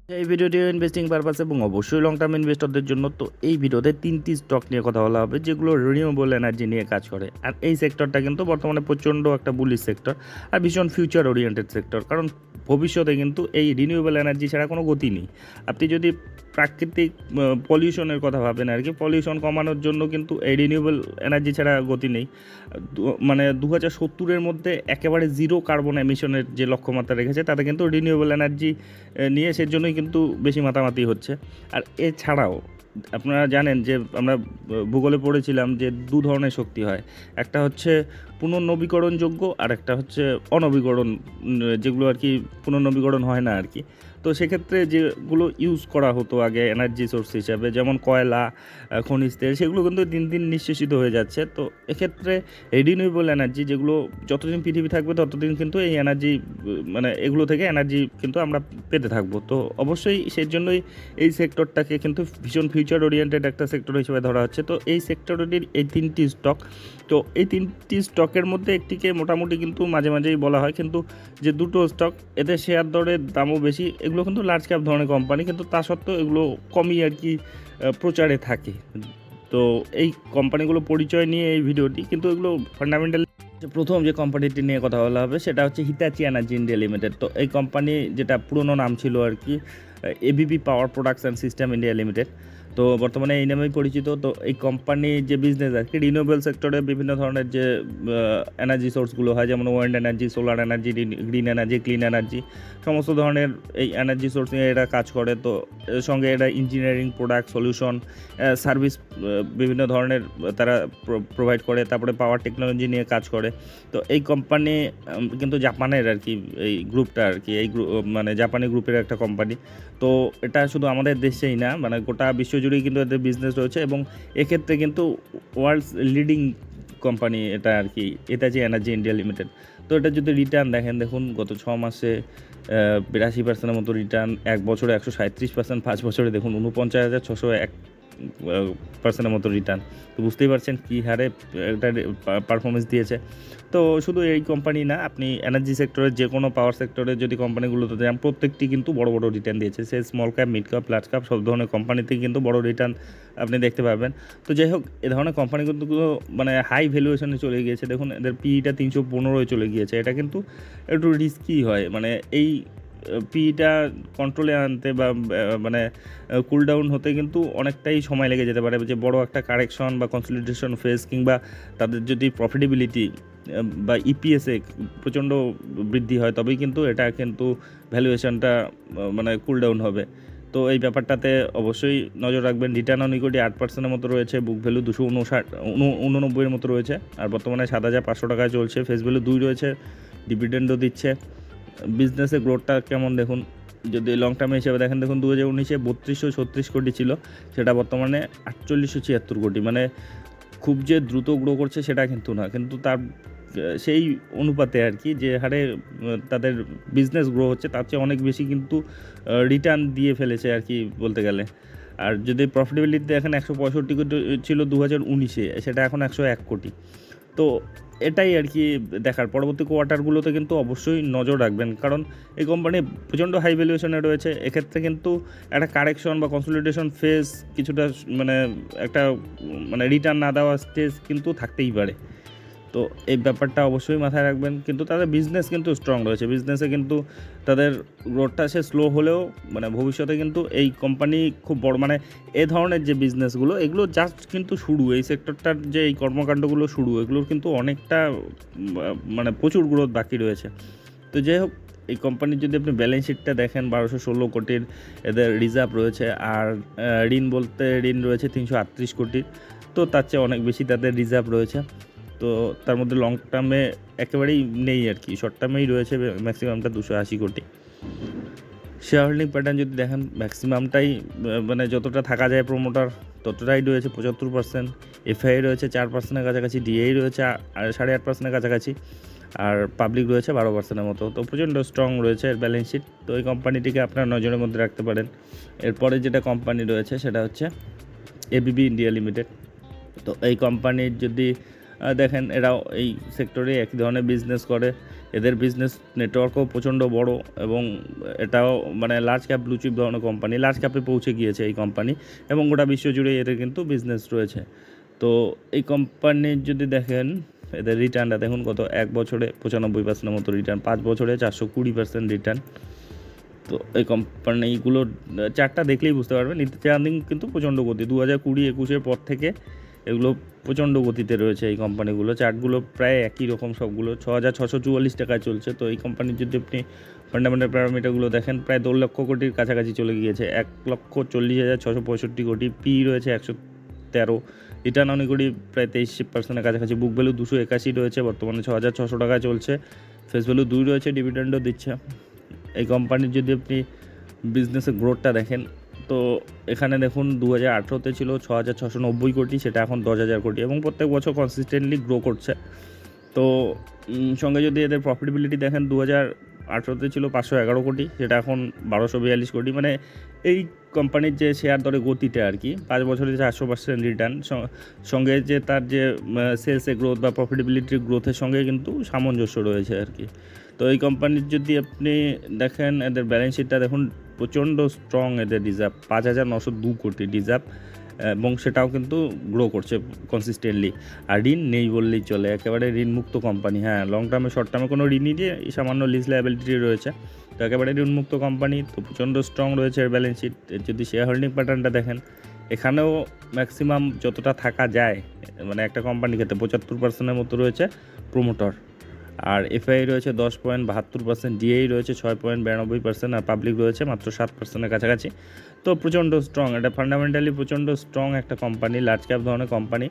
এই ভিডিওটি investing purpose এবং অবশ্যই লং টার্ম ইনভেস্টরদের জন্য। তো এই ভিডিওতে 3টি স্টক নিয়ে কথা বলা হবে যেগুলো রিনিউয়েবল এনার্জি নিয়ে কাজ করে। আর এই সেক্টরটা কিন্তু বর্তমানে প্রচণ্ড একটা বুলিশ সেক্টর আর ভীষণ ফিউচার ওরিয়েন্টেড সেক্টর, কারণ ভবিষ্যতে কিন্তু এই রিনিউয়েবল এনার্জি ছাড়া কোনো গতি নেই। আপনি যদি প্রাকৃতিক পলিউশনের কথা ভাবেন আর কি, পলিউশন কমানোর জন্য কিন্তু এই রিনিউয়েবল এনার্জি ছাড়া গতি নেই। মানে 2070-এর মধ্যে একেবারে জিরো কার্বন এমিশনের যে লক্ষ্যমাত্রা রেখেছে তাতে কিন্তু রিনিউয়েবল এনার্জি নিয়ে সেজন্যই কিন্তু বেশি মাতামাতি হচ্ছে। আর এছাড়াও আপনারা জানেন যে আমরা ভূগোলে পড়েছিলাম যে দু ধরনের শক্তি হয়, একটা হচ্ছে পুনর্নবীকরণযোগ্য আর একটা হচ্ছে অনবীকরণ, যেগুলো আর কি পুনর্নবীকরণ হয় না আর কি। তো সেক্ষেত্রে যেগুলো ইউজ করা হতো আগে এনার্জি সোর্স হিসাবে, যেমন কয়লা, খনিজ তেল, সেগুলো কিন্তু দিন দিন নিঃশেষিত হয়ে যাচ্ছে। তো এক্ষেত্রে রিনিউয়েবল এনার্জি যেগুলো যতদিন পৃথিবী থাকবে ততদিন কিন্তু এই এনার্জি মানে এগুলো থেকে এনার্জি কিন্তু আমরা পেতে থাকবো। তো অবশ্যই সেই জন্যই এই সেক্টরটাকে কিন্তু ভীষণ ফিউচার ওরিয়েন্টেড একটা সেক্টর হিসেবে ধরা হচ্ছে। তো এই সেক্টরের এই 3টি স্টক, তো এই 3টি স্টকের মধ্যে একটিকে মোটামুটি কিন্তু মাঝে মাঝেই বলা হয়, কিন্তু যে দুটো স্টক এতে শেয়ার দরের দামও বেশি, এগুলো কিন্তু লার্জ ক্যাপ ধরনের কোম্পানি, কিন্তু তা সত্ত্বেও এগুলো কমই আর কি প্রচারে থাকে। তো এই কোম্পানিগুলো পরিচয় নিয়ে এই ভিডিওটি, কিন্তু এগুলো ফান্ডামেন্টাল। প্রথম যে কোম্পানিটি নিয়ে কথা বলা হবে সেটা হচ্ছে হিতাচি এনার্জি ইন্ডিয়া লিমিটেড। তো এই কোম্পানি, যেটা পুরনো নাম ছিল আর কি ABP power products and system India limited, তো বর্তমানে এই নামেই পরিচিত। তো এই কোম্পানির যে বিজনেস আর কি রিনিউয়েবল সেক্টরে বিভিন্ন ধরনের যে এনার্জি সোর্সগুলো হয়, যেমন wind energy, solar energy, green energy, clean energy, সমস্ত ধরনের এই এনার্জি সোর্স নিয়ে এরা কাজ করে। তো এর সঙ্গে এরা ইঞ্জিনিয়ারিং, প্রোডাক্ট, সলিউশন, সার্ভিস বিভিন্ন ধরনের তারা প্রোভাইড করে। তারপরে পাওয়ার টেকনোলজি নিয়ে কাজ করে। তো এই কোম্পানি কিন্তু জাপানের আর কি, এই গ্রুপটা আর কি, এই মানে জাপানি গ্রুপের একটা কোম্পানি। তো এটা শুধু আমাদের দেশেই না, মানে গোটা বিশ্বজুড়েই কিন্তু এদের বিজনেস রয়েছে, এবং এক্ষেত্রে কিন্তু ওয়ার্ল্ডস লিডিং কোম্পানি এটা আর কি, হিতাচি এনার্জি ইন্ডিয়া লিমিটেড। তো এটা যদি রিটার্ন দেখুন গত 6 মাসে 82% মতো রিটার্ন, এক বছরে 137%, 5 বছরে দেখুন 49,601% মতো রিটার্ন। তো বুঝতেই পারছেন কী হারে এটা পারফরমেন্স দিয়েছে। তো শুধু এই কোম্পানি না, আপনি এনার্জি সেক্টরের যে কোনো পাওয়ার সেক্টরের যদি কোম্পানিগুলোতে যান, প্রত্যেকটি কিন্তু বড় বড় রিটার্ন দিয়েছে। সে small cap, mid cap, large cap, সব ধরনের কোম্পানিতেই কিন্তু বড় রিটার্ন আপনি দেখতে পাবেন। তো যাই হোক, এ ধরনের কোম্পানি কিন্তু মানে হাই ভ্যালুয়েশনে চলে গিয়েছে। দেখুন এদের পিইটা 315 চলে গিয়েছে। এটা কিন্তু একটু রিস্কি হয়, মানে এই পিইটা কন্ট্রোলে আনতে বা মানে কুল ডাউন হতে কিন্তু অনেকটাই সময় লেগে যেতে পারে। যে বড় একটা কারেকশন বা কনসলিডেশন ফেজ, কিংবা তাদের যদি প্রফিটেবিলিটি বা ইপিএসে প্রচণ্ড বৃদ্ধি হয়, তবেই কিন্তু এটা কিন্তু ভ্যালুয়েশনটা মানে কুল ডাউন হবে। তো এই ব্যাপারটাতে অবশ্যই নজর রাখবেন। রিটার্ন অন ইকুইটি 8%-এর মতো রয়েছে, বুক ভ্যালু 289 মতো রয়েছে, আর বর্তমানে 7,500 টাকায় চলছে। ফেস ভ্যালু 2 রয়েছে, ডিভিডেন্ডও দিচ্ছে। বিজনেসের গ্রোথটা কেমন দেখুন, যদি লং টার্মে হিসেবে দেখেন, দেখুন 2019-এ 3236 কোটি ছিল, সেটা বর্তমানে 4876 কোটি। মানে খুব যে দ্রুত গ্রো করছে সেটা কিন্তু না, কিন্তু তার সেই অনুপাতে আর কি, যে হারে তাদের বিজনেস গ্রো হচ্ছে তার চেয়ে অনেক বেশি কিন্তু রিটার্ন দিয়ে ফেলেছে আর কি বলতে গেলে। আর যদি প্রফিটেবিলিটি দেখেন, 165 কোটি ছিল 2019-এ, সেটা এখন 101 কোটি। তো এটাই আর কি দেখার। পরবর্তী কোয়ার্টারগুলোতে কিন্তু অবশ্যই নজর রাখবেন, কারণ এই কোম্পানি প্রচণ্ড হাই ভ্যালুয়েশনে রয়েছে। এক্ষেত্রে কিন্তু একটা কারেকশন বা কনসলিডেশন ফেজ, কিছুটা মানে একটা মানে রিটার্ন না দেওয়া স্টেজ কিন্তু থাকতেই পারে। তো এই ব্যাপারটা অবশ্যই মাথায় রাখবেন। কিন্তু তাদের বিজনেস কিন্তু স্ট্রং রয়েছে, বিজনেসে কিন্তু তাদের গ্রোথটা সে স্লো হলেও মানে ভবিষ্যতে কিন্তু এই কোম্পানি খুব বড়, মানে এ ধরনের যে বিজনেসগুলো এগুলো জাস্ট কিন্তু শুরু, এই সেক্টরটার যে এই কর্মকাণ্ডগুলো শুরু, এগুলোর কিন্তু অনেকটা মানে প্রচুর গ্রোথ বাকি রয়েছে। তো যাই হোক, এই কোম্পানির যদি আপনি ব্যালেন্স শিটটা দেখেন, 1216 কোটির এদের রিজার্ভ রয়েছে, আর ঋণ রয়েছে 338 কোটির। তো তার চেয়ে অনেক বেশি তাদের রিজার্ভ রয়েছে। তো তার মধ্যে লং টার্মে একেবারেই নেই আর কি, শর্ট টার্মেই রয়েছে ম্যাক্সিমামটা 280 কোটি। শেয়ার হোল্ডিং প্যাটার্ন যদি দেখেন, ম্যাক্সিমামটাই মানে যতটা থাকা যায় প্রমোটার ততটাই রয়েছে, 75%। এফআই রয়েছে 4%-এর কাছাকাছি, ডিআই রয়েছে 8.5%-এর কাছাকাছি, আর পাবলিক রয়েছে 12%-এর মতো। তো প্রচণ্ড স্ট্রং রয়েছে এর ব্যালেন্স শিট। তো এই কোম্পানিটিকে আপনার নজরের মধ্যে রাখতে পারেন। এরপরে যেটা কোম্পানি রয়েছে সেটা হচ্ছে এবিবি ইন্ডিয়া লিমিটেড। তো এই কোম্পানির যদি দেখেন, এরাও এই সেক্টরে একই ধরনের বিজনেস করে, এদের বিজনেস নেটওয়ার্কও প্রচণ্ড বড় এবং এটাও মানে লার্জ ক্যাপ ব্লু চিপ ধরনের কোম্পানি, লার্জ ক্যাপে পৌঁছে গিয়েছে এই কোম্পানি এবং গোটা বিশ্বজুড়ে এদের কিন্তু বিজনেস রয়েছে। তো এই কোম্পানির যদি দেখেন এদের রিটার্নটা দেখুন কত, 1 বছরে 95% মতো রিটার্ন, 5 বছরে 420% রিটার্ন। তো এই কোম্পানিগুলোর চার্টটা দেখলেই বুঝতে পারবেন, আর্নিং কিন্তু প্রচণ্ড গতি, 2020-21 পর থেকে এগুলো প্রচণ্ড গতিতে রয়েছে এই কোম্পানিগুলো। চার্টগুলো প্রায় একই রকম সবগুলো, 6,644 টাকায় চলছে। তো এই কোম্পানির যদি আপনি ফান্ডামেন্টাল প্যারামিটারগুলো দেখেন প্রায় 2 লক্ষ কোটির কাছাকাছি চলে গিয়েছে, 1,40,665 কোটি, পি রয়েছে 113, রিটার্ন অন ইকুইটি প্রায় 23%-এর কাছাকাছি, বুক ভ্যালু 281 রয়েছে, বর্তমানে 6,600 টাকায় চলছে, ফেস ভ্যালু 2 রয়েছে, ডিভিডেন্ডও দিচ্ছে। এই কোম্পানির যদি আপনি বিজনেসের গ্রোথটা দেখেন তো এখানে দেখুন 2018-তে ছিল 6,690 কোটি, সেটা এখন 10,000 কোটি এবং প্রত্যেক বছর কনসিস্টেন্টলি গ্রো করছে। তো সঙ্গে যদি এদের প্রফিটেবিলিটি দেখেন 2018-তে ছিল 511 কোটি, সেটা এখন 1,242 কোটি। মানে এই কোম্পানির যে শেয়ার দরে গতিটা আর কি, 5 বছরে 400% রিটার্ন, সঙ্গে যে তার যে সেলসের গ্রোথ বা প্রফিটেবিলিটির গ্রোথের সঙ্গে কিন্তু সামঞ্জস্য রয়েছে আর কি। তো এই কোম্পানির যদি আপনি দেখেন এদের ব্যালেন্স শিটটা দেখুন, প্রচণ্ড স্ট্রং এদের রিজার্ভ, 5,902 কোটি রিজার্ভ এবং সেটাও কিন্তু গ্রো করছে কনসিস্টেন্টলি। আর ঋণ নেই বললেই চলে, একেবারে ঋণমুক্ত কোম্পানি। হ্যাঁ, লং টার্মে শর্ট টার্মে কোনো ঋণই দিয়ে সামান্য লিজ লায়াবিলিটি রয়েছে, তো একেবারে ঋণমুক্ত কোম্পানি। তো প্রচণ্ড স্ট্রং রয়েছে এর ব্যালেন্স শিট। যদি শেয়ার হোল্ডিং প্যাটার্নটা দেখেন, এখানেও ম্যাক্সিমাম যতটা থাকা যায় মানে একটা কোম্পানি ক্ষেত্রে 75%-এর মতো রয়েছে প্রোমোটর, আর এফআই রয়েছে 10.72%, ডিআই রয়েছে 6.92%, আর পাবলিক রয়েছে মাত্র 7%-এর কাছাকাছি। তো প্রচণ্ড স্ট্রং, এটা ফান্ডামেন্টালি প্রচণ্ড স্ট্রং একটা কোম্পানি, লার্জ ক্যাপ ধরনের কোম্পানি।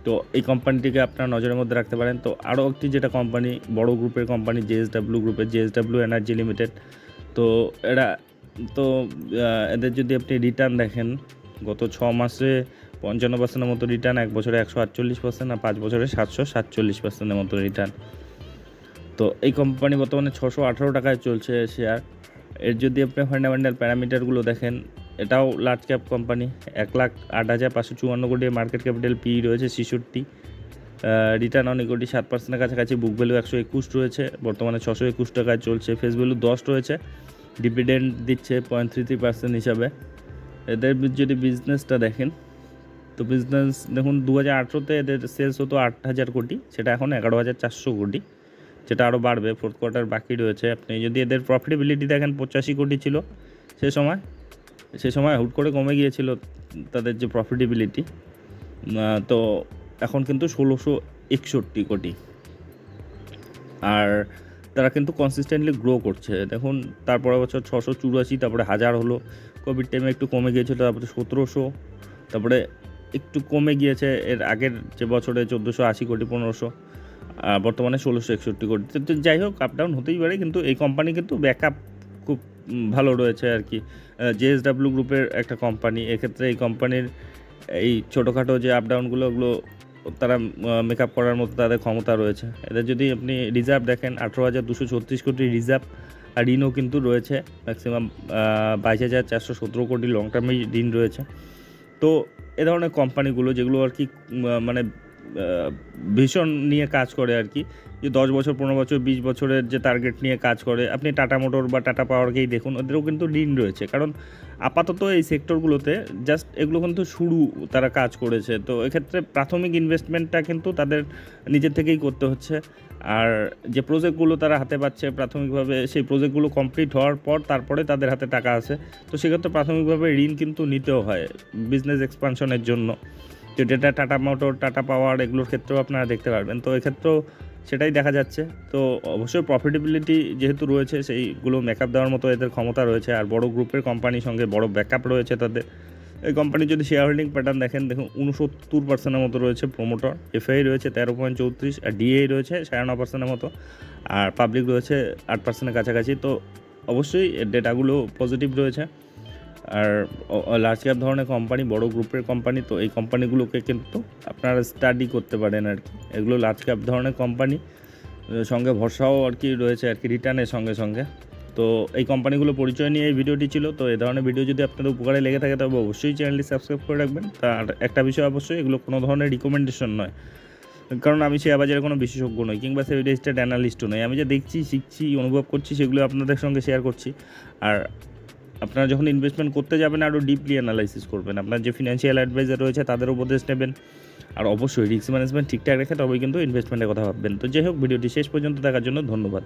তো এই কোম্পানিটিকে আপনার নজরের মধ্যে রাখতে পারেন। তো আরও একটি যেটা কোম্পানি বড় গ্রুপের কোম্পানি, জেএসডব্লিউ গ্রুপের, জেএসডব্লিউ এনার্জি লিমিটেড। তো এরা তো এদের যদি আপনি রিটার্ন দেখেন, গত 6 মাসে 55%-এর মতো রিটার্ন, 1 বছরে 148%, আর 5 বছরে 747%-এর মতো রিটার্ন। তো এই কোম্পানি বর্তমানে 618 টাকায় চলছে শেয়ার। এর যদি আপনি ফান্ডামেন্টাল প্যারামিটারগুলো দেখেন, এটাও লার্জ ক্যাপ কোম্পানি, 1,08,554 কোটি মার্কেট ক্যাপিটাল, পি রয়েছে 66, রিটার্ন অন ইকুইটি 7%-এর কাছাকাছি, বুক ভ্যালু 121 রয়েছে, বর্তমানে 621 টাকায় চলছে, ফেস ভ্যালু 10 রয়েছে, ডিভিডেন্ড দিচ্ছে 0.33% হিসাবে। এদের যদি বিজনেসটা দেখেন তো বিজনেস দেখুন 2018-তে এদের সেলস হতো 8,000 কোটি, সেটা এখন 11,400 কোটি, যেটা আরও বাড়বে, ফোর্থ কোয়ার্টার বাকি রয়েছে। আপনি যদি এদের প্রফিটেবিলিটি দেখেন 85 কোটি ছিল সে সময় হুট করে কমে গিয়েছিল তাদের যে প্রফিটেবিলিটি, তো এখন কিন্তু 1,661 কোটি, আর তারা কিন্তু কনসিস্টেন্টলি গ্রো করছে। দেখুন তারপরে বছর 684, তারপরে 1000 হলো, কোভিড টাইমে একটু কমে গিয়েছিল, তারপরে 1,700, তারপরে একটু কমে গিয়েছে এর আগের যে বছরে 1,480 কোটি, 1,500, বর্তমানে 1,661 কোটি। তো যাই হোক, আপ ডাউন হতেই পারে, কিন্তু এই কোম্পানি কিন্তু ব্যাকআপ খুব ভালো রয়েছে আর কি। জেএসডব্লিউ গ্রুপের একটা কোম্পানি, এক্ষেত্রে এই কোম্পানির এই ছোটোখাটো যে আপ ডাউনগুলো ওগুলো তারা মেকআপ করার মতো তাদের ক্ষমতা রয়েছে। এদের যদি আপনি রিজার্ভ দেখেন, 18,236 কোটি রিজার্ভ, আর ঋণও কিন্তু রয়েছে ম্যাক্সিমাম 22,417 কোটি লং টার্মে ঋণ রয়েছে। তো এ ধরনের কোম্পানিগুলো যেগুলো আর কি মানে ভিশন নিয়ে কাজ করে আর কি, যে 10 বছর, 15 বছর, 20 বছরের যে টার্গেট নিয়ে কাজ করে, আপনি টাটা মোটর বা টাটা পাওয়ারকেই দেখুন, ওদেরও কিন্তু ঋণ রয়েছে। কারণ আপাতত এই সেক্টরগুলোতে জাস্ট এগুলো কিন্তু শুরু তারা কাজ করেছে, তো এক্ষেত্রে প্রাথমিক ইনভেস্টমেন্টটা কিন্তু তাদের নিজের থেকেই করতে হচ্ছে। আর যে প্রজেক্টগুলো তারা হাতে পাচ্ছে প্রাথমিকভাবে, সেই প্রজেক্টগুলো কমপ্লিট হওয়ার পর তারপরে তাদের হাতে টাকা আসে, তো সেক্ষেত্রে প্রাথমিকভাবে ঋণ কিন্তু নিতেও হয় বিজনেস এক্সপানশনের জন্য। তো যেটা টাটা মোটর, টাটা পাওয়ার, এগুলোর ক্ষেত্রেও আপনারা দেখতে পারবেন। তো এক্ষেত্রেও সেটাই দেখা যাচ্ছে। তো অবশ্যই প্রফিটেবিলিটি যেহেতু রয়েছে, সেইগুলো মেকআপ দেওয়ার মতো এদের ক্ষমতা রয়েছে, আর বড় গ্রুপের কোম্পানির সঙ্গে বড় ব্যাকআপ রয়েছে তাদের। এই কোম্পানির যদি শেয়ার হোল্ডিং প্যাটার্ন দেখেন, দেখুন 69%-এর মতো রয়েছে প্রোমোটর, এফআই রয়েছে 13.34, আর ডিএই রয়েছে 9.5%-এর মতো, আর পাবলিক রয়েছে 8%-এর কাছাকাছি। তো অবশ্যই ডেটাগুলো পজিটিভ রয়েছে। আর লার্জ ক্যাপ ধরনের কোম্পানি, বড় গ্রুপের কোম্পানি, তো এই কোম্পানিগুলোকে কিন্তু আপনারা স্টাডি করতে পারেন আর কি। এগুলো লার্জ ক্যাপ ধরনের কোম্পানি, সঙ্গে ভরসাও আর কি রয়েছে আর কি রিটার্নের সঙ্গে সঙ্গে। তো এই কোম্পানিগুলো পরিচয় নিয়ে এই ভিডিওটি ছিল। তো এই ধরনের ভিডিও যদি আপনাদের উপকারে লেগে থাকে তবে অবশ্যই চ্যানেলটি সাবস্ক্রাইব করে রাখবেন। তার একটা বিষয় অবশ্যই, এগুলো কোনো ধরনের রিকমেন্ডেশন নয়, কারণ আমি শেয়ার বাজারে কোনো বিশেষজ্ঞ নই কিংবা রেজিস্টার্ড অ্যানালিস্টও নই। আমি যা দেখছি, শিখছি, অনুভব করছি সেগুলো আপনাদের সঙ্গে শেয়ার করছি। আর আপনারা যখন ইনভেস্টমেন্ট করতে যাবেন আরও ডিপলি অ্যানালাইসিস করবেন, আপনার যে ফিনান্সিয়াল অ্যাডভাইজার রয়েছে তাদের উপদেশ নেবেন, আর অবশ্যই রিস্ক ম্যানেজমেন্ট ঠিকঠাক রেখে তবেই কিন্তু ইনভেস্টমেন্টের কথা ভাববেন। তো যাই হোক, ভিডিওটি শেষ পর্যন্ত দেখার জন্য ধন্যবাদ।